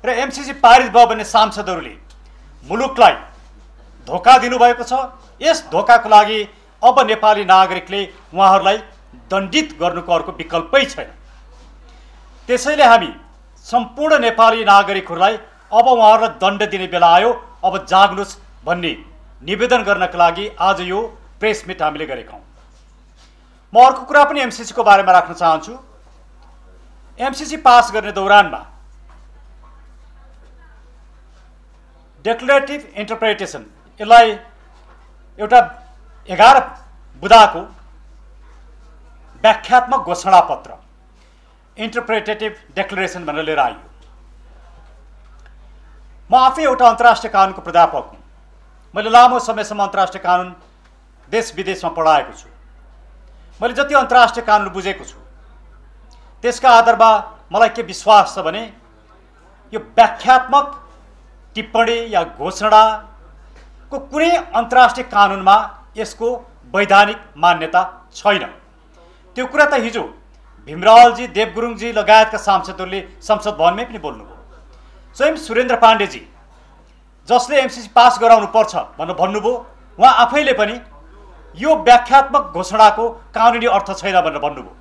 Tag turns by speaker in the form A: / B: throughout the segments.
A: र एमसीसी पारित भयो भने सांसदहरूले मुलुकलाई धोका दिनुभएको छ। यस धोकाको लागि अब नेपाली नागरिकले उहाँहरूलाई दण्डित गर्नुको अर्को विकल्पै छैन। त्यसैले हामी सम्पूर्ण नेपाली नागरिकहरूलाई अब उहाँहरूलाई दण्ड दिने बेला आयो, अब जाग्नुस् भन्ने निवेदन गर्नका लागि आज यो प्रेस मिट हामीले गरेका हौँ। म अर्को कुरा पनि एमसीसीको बारेमा राख्न चाहन्छु। एमसीसी पास गर्ने दौरानमा डेक्लरेटिभ इन्टरप्रिटेसन, यसलाई एउटा 11 बुँदाको व्याख्यात्मक घोषणा पत्र, इन्टरप्रिटेटिभ डेक्लरेसन भनेर लिएर आइयो। म आफै एउटा अन्तर्राष्ट्रिय कानुनको प्राध्यापक हुँ। मैले लामो समयसम्म अन्तर्राष्ट्रिय कानुन देश विदेशमा पढाएको छु। मैले जति अन्तर्राष्ट्रिय कानुन बुझेको छु त्यसका आधारमा मलाई के विश्वास छ भने यो व्याख्यात्मक टिप्पणी या घोषणाको कुनै अन्तर्राष्ट्रिय कानुनमा यसको वैधानिक मान्यता छैन। त्यो कुरा त हिजो भीमरावजी, देवगुरुङजी लगायतका सांसदहरूले संसद भवनमै पनि बोल्नुभयो। स्वयं सुरेन्द्र पाण्डेजी, जसले एमसीसी पास गराउनु पर्छ भनेर भन्नुभयो, उहाँ आफैले पनि यो व्याख्यात्मक घोषणाको कानुनी अर्थ छैन भनेर भन्नुभयो।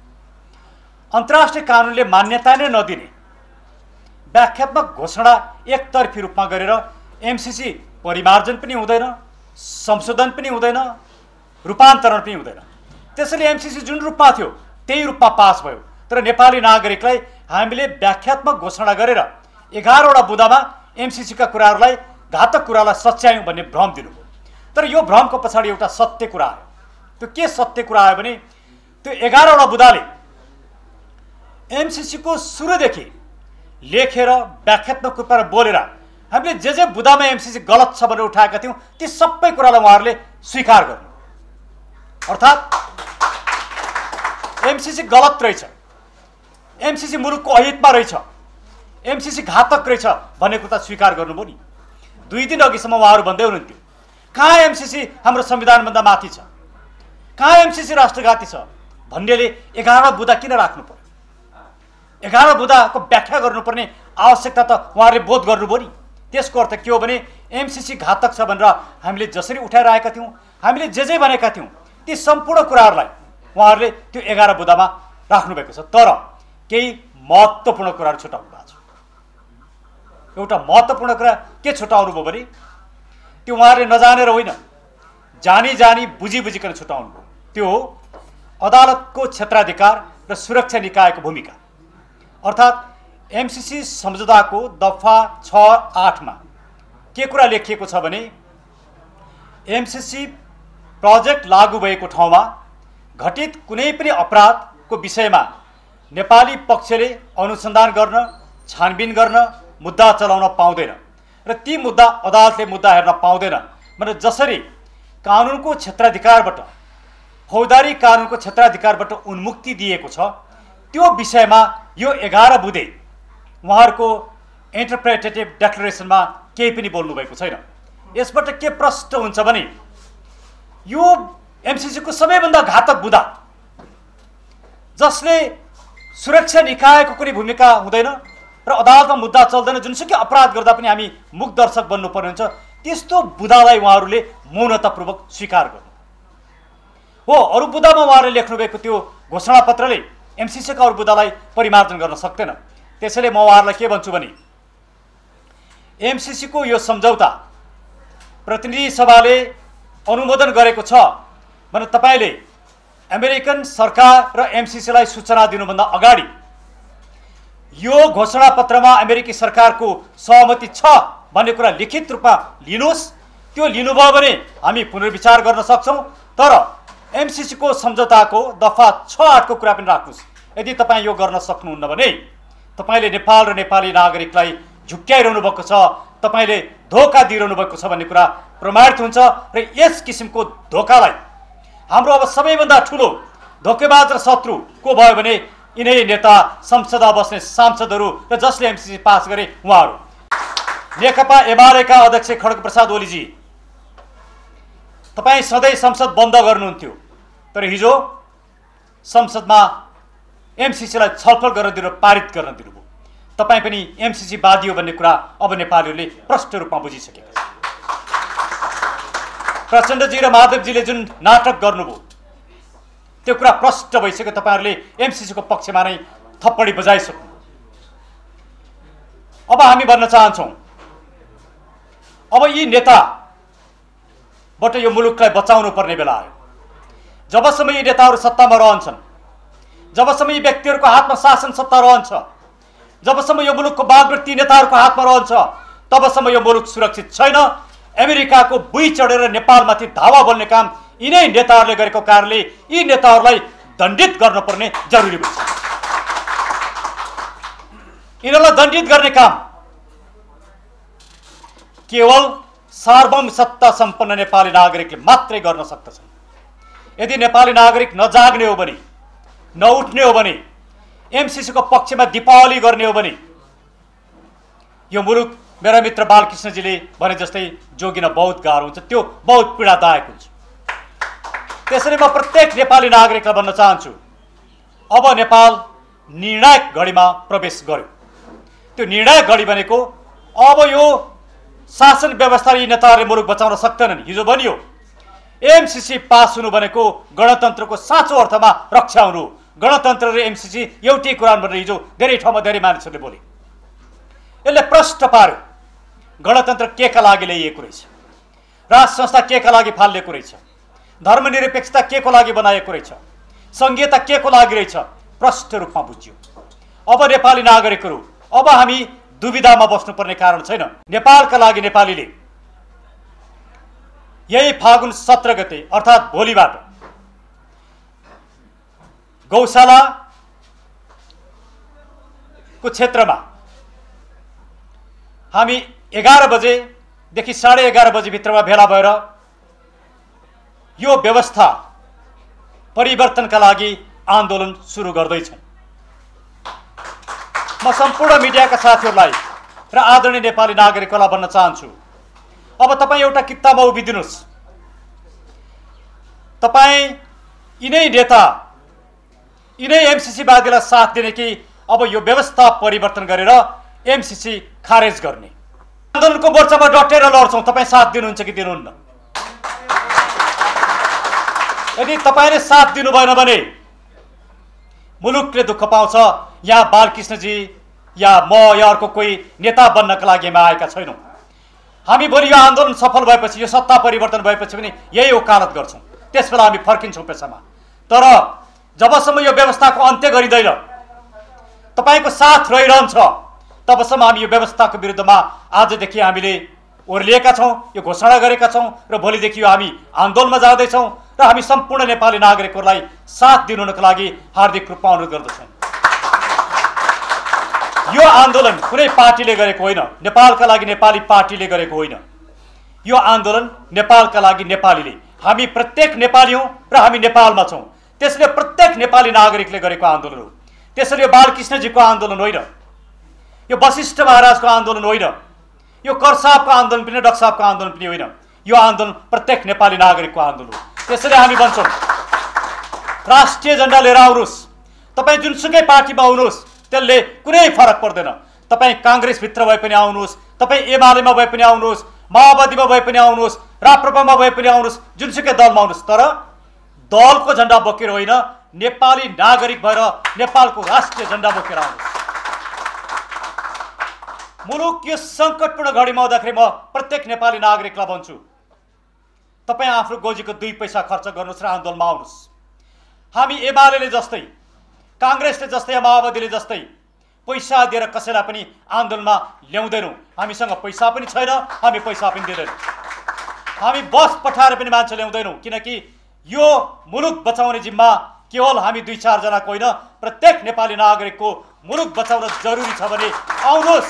A: अन्तर्राष्ट्रिय कानुनले मान्यता नै नदिने व्याख्यात्मक घोषणा एकतर्फी रूपमा गरेर एमसीसी परिमार्जन पनि हुँदैन, संशोधन पनि हुँदैन, रूपान्तरण पनि हुँदैन। त्यसैले एमसीसी जुन रूपमा थियो त्यही रूपमा पास भयो। तर नेपाली नागरिकलाई हामीले व्याख्यात्मक घोषणा गरेर 11वटा बुँदामा एमसीसीका कुराहरूलाई, घातक कुरालाई सच्यायौँ भन्ने भ्रम दिनुभयो। तर यो भ्रमको पछाडि एउटा सत्य कुरा आयो। त्यो के सत्य कुरा आयो भने त्यो 11वटा बुँदाले एमसीसीको सुरुदेखि लेखेर व्याख्यात्मक रूपमा बोलेर हामीले जे बुँदामा एमसीसी गलत छ भनेर उठाएका थियौँ ती सबै कुरालाई उहाँहरूले स्वीकार गर्नु। अर्थात् एमसीसी गलत रहेछ, एमसीसी मुलुकको अहितमा रहेछ, एमसीसी घातक रहेछ भन्ने कुरा स्वीकार गर्नुभयो नि। 2 दिन अघिसम्म उहाँहरू भन्दै हुनुहुन्थ्यो कहाँ एमसीसी हाम्रो संविधानभन्दा माथि छ, कहाँ एमसीसी राष्ट्रघाती छ भन्नेले 11 बुँदा किन राख्नु पर्यो? 11 बुँदाको व्याख्या गर्नुपर्ने आवश्यकता त उहाँहरूले बोध गर्नुभयो नि। त्यसको अर्थ के हो भने एमसीसी घातक छ भनेर हामीले जसरी उठाइरहेका थियौँ, हामीले जे भनेका थियौँ ती सम्पूर्ण कुराहरूलाई उहाँहरूले त्यो 11 बुँदामा राख्नुभएको छ। तर केही महत्त्वपूर्ण कुराहरू छुटाउनु भएको छ। एउटा महत्त्वपूर्ण कुरा के छुटाउनु भयो भने त्यो उहाँहरूले नजानेर होइन, जानी बुझिकन छुटाउनु भयो। त्यो हो अदालतको क्षेत्राधिकार र सुरक्षा निकायको भूमिका। अर्थात् एमसीसी सम्झौताको दफा 6(8) मा के कुरा लेखिएको छ भने एमसीसी प्रोजेक्ट लागू भएको ठाउँमा घटित कुनै पनि अपराधको विषयमा नेपाली पक्षले अनुसन्धान गर्न, छानबिन गर्न, मुद्दा चलाउन पाउँदैन र ती मुद्दा अदालतले मुद्दा हेर्न पाउँदैन भनेर जसरी कानुनको क्षेत्राधिकारबाट, फौजदारी कानुनको क्षेत्राधिकारबाट उन्मुक्ति दिएको छ, त्यो विषयमा यो 11 बुँदे उहाँहरूको इन्टरप्रिटेटिभ डेक्लरेसनमा केही पनि बोल्नुभएको छैन। यसबाट के प्रष्ट हुन्छ भने यो एमसीसीको सबैभन्दा घातक बुँदा, जसले सुरक्षा निकायको कुनै भूमिका हुँदैन र अदालतमा मुद्दा चल्दैन, जुनसुकै अपराध गर्दा पनि हामी मुख दर्शक बन्नुपर्ने हुन्छ, त्यस्तो बुँदालाई उहाँहरूले मौनतापूर्वक स्वीकार गर्नु हो। अरू बुँदामा उहाँहरूले लेख्नुभएको त्यो घोषणापत्रले एमसीसीका अरू बुँदालाई परिमार्जन गर्न सक्दैन। त्यसैले म उहाँहरूलाई के भन्छु भने एमसीसीको यो सम्झौता प्रतिनिधि सभाले अनुमोदन गरेको छ भने तपाईले अमेरिकन सरकार र एमसीसीलाई सूचना दिनुभन्दा अगाडि यो घोषणा पत्रमा अमेरिकी सरकारको सहमति छ भन्ने कुरा लिखित रूपमा लिनुहोस्। त्यो लिनुभयो भने हामी पुनर्विचार गर्न सक्छौं। तर एमसीसी को सम्झौताको दफा 6(8) को कुरा पनि राख्नुस्। यदि तपाई यो गर्न सक्नुहुन्न भने तपाईले नेपाल र नेपाली नागरिकलाई झुक्क्याइरहनु भएको छ, तपाईले धोका दिइरहनु भएको छ भन्ने कुरा प्रमाणित हुन्छ र यस किसिमको धोकालाई हाम्रो अब सबैभन्दा ठूलो धोकेबाज र शत्रु को भयो भने यिनै नेता, संसदमा बस्ने सांसदहरू र जसले एमसीसी पास गरे उहाँहरू। नेकपा एमालेका अध्यक्ष खड्गप्रसाद ओलीजी, तपाई सधैँ संसद बन्द गर्नुहुन्थ्यो, तर हिजो संसदमा एमसीसीलाई छलफल गर्न दिनु, पारित गर्न दिनुभयो। तपाईँ पनि एमसीसी बादी हो भन्ने कुरा अब नेपालीहरूले प्रष्ट रूपमा बुझिसकेका छन्। प्रचण्डजी र माधवजीले जुन नाटक गर्नुभयो त्यो कुरा प्रष्ट भइसक्यो। तपाईँहरूले एमसीसीको पक्षमा नै थप्पडी बजाइसक्नु। अब हामी भन्न चाहन्छौँ, अब यी नेताबाट यो मुलुकलाई बचाउनु पर्ने बेला आयो। जबसम्म यी नेताहरू सत्तामा रहन्छन्, जबसम्म यी व्यक्तिहरूको हातमा शासन सत्ता रहन्छ, जबसम्म यो मुलुकको बागडोर ती नेताहरूको हातमा रहन्छ, तबसम्म यो मुलुक सुरक्षित छैन। अमेरिकाको बुई चढेर नेपालमाथि धावा बोल्ने काम यिनै नेताहरूले गरेको कारणले यी नेताहरूलाई दण्डित गर्नुपर्ने जरुरी हुन्छ। यिनीहरूलाई दण्डित गर्ने काम केवल सार्वभौम सत्ता सम्पन्न नेपाली नागरिकले मात्रै गर्न सक्दछन्। यदि नेपाली नागरिक नजाग्ने हो भने, नउठ्ने हो भने, एमसीसीको पक्षमा दीपावली गर्ने हो भने यो मुलुक मेरा मित्र बालकृष्णजीले भने जस्तै जोगिन बहुत गाह्रो हुन्छ, त्यो बहुत पीडादायक हुन्छ। त्यसैले म प्रत्येक नेपाली नागरिकलाई भन्न चाहन्छु, अब नेपाल निर्णायक घडीमा प्रवेश गर्यो। त्यो निर्णायक घडी भनेको अब यो शासन व्यवस्था यी नेताहरूले मुलुक बचाउन सक्दैनन्। हिजो भनियो एमसीसी पास हुनु भनेको गणतन्त्रको साँचो अर्थमा रक्षा हुनु। गणतन्त्र र एमसीसी एउटै कुरा भनेर हिजो धेरै ठाउँमा धेरै मानिसहरूले बोले। यसले प्रष्ट पार्यो गणतन्त्र के का लागि ल्याइएको रहेछ, राज संस्था के का लागि फालिएको रहेछ, धर्मनिरपेक्षता के को लागि बनाएको रहेछ, संघीयता के को लागि रहेछ, प्रष्ट रूपमा बुझ्यो। अब नेपाली नागरिकहरू अब हामी दुविधामा बस्नुपर्ने कारण छैन। नेपालका लागि नेपालीले यही फागुन 17 गते अर्थात् भोलिबाट गौशालाको क्षेत्रमा हामी 11 बजेदेखि 11:30 बजे भित्रमा भेला भएर यो व्यवस्था परिवर्तनका लागि आन्दोलन सुरु गर्दैछौँ। म सम्पूर्ण मिडियाका साथीहरूलाई र आदरणीय नेपाली नागरिकहरूलाई भन्न चाहन्छु, अब तपाईँ एउटा कित्तामा उभिदिनुहोस्। तपाईँ यिनै नेता, यिनै एमसीसी वादीलाई साथ दिने कि अब यो व्यवस्था परिवर्तन गरेर एमसीसी खारेज गर्ने? आन्दोलनको मोर्चामा डटेर लड्छौँ। तपाईँ साथ दिनुहुन्छ कि दिनुहुन्न? यदि तपाईँले साथ दिनु भएन भने मुलुकले दुःख पाउँछ। यहाँ बालकृष्णजी या म या अर्को कोही नेता बन्नका लागि हामी आएका छैनौँ। हामी भोलि यो आन्दोलन सफल भएपछि, यो सत्ता परिवर्तन भएपछि पनि यही वकालत गर्छौँ। त्यसबेला हामी फर्किन्छौँ पेसामा। तर जबसम्म यो व्यवस्थाको अन्त्य गरिँदैन, तपाईँको साथ रहिरहन्छ, तबसम्म हामी यो व्यवस्थाको विरुद्धमा आजदेखि हामीले ओर्लिएका छौँ, यो घोषणा गरेका छौँ र भोलिदेखि यो हामी आन्दोलनमा जाँदैछौँ र हामी सम्पूर्ण नेपाली नागरिकहरूलाई साथ दिनुको लागि हार्दिक रूपमा अनुरोध गर्दछौँ। यो आन्दोलन कुनै पार्टीले गरेको होइन, नेपालका लागि नेपाली पार्टीले गरेको होइन। यो आन्दोलन नेपालका लागि नेपालीले, हामी प्रत्येक नेपाली हौँ र हामी नेपालमा छौँ। त्यसले प्रत्येक नेपाली नागरिकले गरेको आन्दोलन हो। त्यसैले यो बालकृष्णजीको आन्दोलन होइन, यो वशिष्ठ महाराजको आन्दोलन होइन, यो कर साहबको आन्दोलन पनि, डक्टर साहबको आन्दोलन पनि होइन। यो आन्दोलन प्रत्येक नेपाली नागरिकको आन्दोलन हो। त्यसैले हामी भन्छौँ, राष्ट्रिय झन्डा लिएर आउनुहोस्। तपाईँ जुनसुकै पार्टीमा आउनुहोस्, त्यसले कुनै फरक पर्दैन। तपाईँ काङ्ग्रेसभित्र भए पनि आउनुहोस्, तपाईँ एमालेमा भए पनि आउनुहोस्, माओवादीमा भए पनि आउनुहोस्, राप्रपामा भए पनि आउनुहोस्, जुनसुकै दलमा आउनुहोस्, तर दलको झन्डा बोकेर होइन, नेपाली नागरिक भएर नेपालको राष्ट्रिय झन्डा बोकेर आउनुहोस्। मुलुक यो सङ्कटपूर्ण घडीमा आउँदाखेरि म प्रत्येक नेपाली नागरिकलाई भन्छु, तपाईँ आफ्नो गोजीको 2 पैसा खर्च गर्नुहोस् र आन्दोलनमा आउनुहोस्। हामी एमाले जस्तै, काङ्ग्रेसले जस्तै या माओवादीले जस्तै पैसा दिएर कसैलाई पनि आन्दोलनमा ल्याउँदैनौँ। हामीसँग पैसा पनि छैन, हामी पैसा पनि दिँदैनौँ। हामी बस पठाएर पनि मान्छे ल्याउँदैनौँ, किनकि यो मुलुक बचाउने जिम्मा केवल हामी 2-4 जनाको होइन, प्रत्येक नेपाली नागरिकको मुलुक बचाउन जरुरी छ भने आउनुहोस्,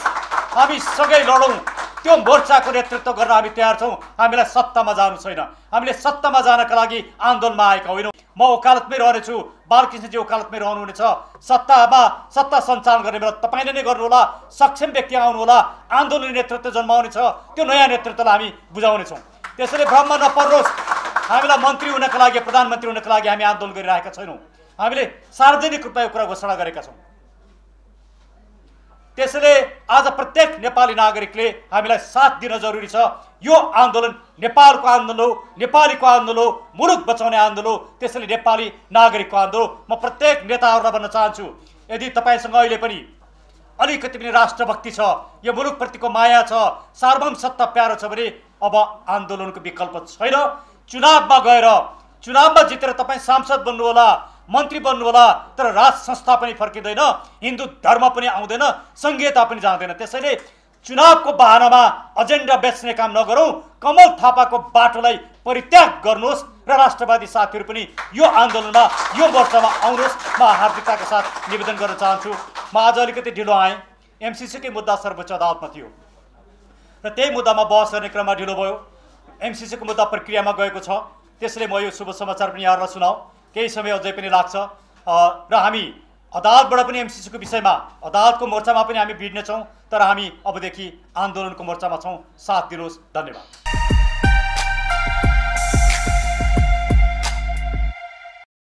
A: हामी सँगै लडौँ। त्यो मोर्चाको नेतृत्व गर्न हामी तयार छौँ। हामीलाई सत्तामा जानु छैन, हामीले सत्तामा जानका लागि आन्दोलनमा आएका होइनौँ। म वकालतमै रहनेछु, बालकृष्णजी वकालतमै रहनुहुनेछ। सत्ता सञ्चालन गर्ने बेला तपाईँले नै गर्नुहोला, सक्षम व्यक्ति आउनुहोला, आन्दोलन नेतृत्व जन्माउनेछ, त्यो नयाँ नेतृत्वलाई हामी बुझाउनेछौँ। त्यसैले भ्रममा नपर्नुहोस्। हामीलाई मन्त्री हुनका लागि, प्रधानमन्त्री हुनका लागि हामी आन्दोलन गरिरहेका छैनौँ। हामीले सार्वजनिक रूपमा यो कुरा घोषणा गरेका छौँ। त्यसैले आज प्रत्येक नेपाली नागरिकले हामीलाई साथ दिन जरुरी छ। यो आन्दोलन नेपालको आन्दोलन हो, नेपालीको आन्दोलन हो, मुलुक बचाउने आन्दोलन हो। त्यसैले नेपाली नागरिकको आन्दोलन। म प्रत्येक नेताहरूलाई भन्न चाहन्छु, यदि तपाईसँग अहिले पनि अलिकति पनि राष्ट्रभक्ति छ, यो मुलुकप्रतिको माया छ, सार्वभौम सत्ता प्यारो छ भने अब आन्दोलनको विकल्प छैन। चुनावमा गएर चुनावमा जितेर तपाईँ सांसद बन्नुहोला, मन्त्री बन्नुहोला, तर राज संस्था पनि फर्किँदैन, हिन्दू धर्म पनि आउँदैन, संघीयता पनि जाँदैन। त्यसैले चुनावको बहानामा एजेन्डा बेच्ने काम नगरौँ। कमल थापाको बाटोलाई परित्याग गर्नुहोस् र राष्ट्रवादी साथीहरू पनि यो आन्दोलनमा, यो मोर्चामा आउनुहोस्। म हार्दिकताका साथ निवेदन गर्न चाहन्छु। म आज अलिकति ढिलो आएँ। एमसीसीकै मुद्दा सर्वोच्च अदालतमा थियो र त्यही मुद्दामा बहस गर्ने क्रममा ढिलो भयो। एमसीसीको मुद्दा प्रक्रियामा गएको छ। त्यसैले म यो शुभ समाचार पनि यहाँहरूलाई सुनाऊ। केही समय अझै पनि लाग्छ र हामी अदालतबाट पनि एमसीसीको विषयमा अदालतको मोर्चामा पनि हामी भिड्नेछौँ, तर हामी अबदेखि आन्दोलनको मोर्चामा छौँ। साथ दिनुहोस्। धन्यवाद।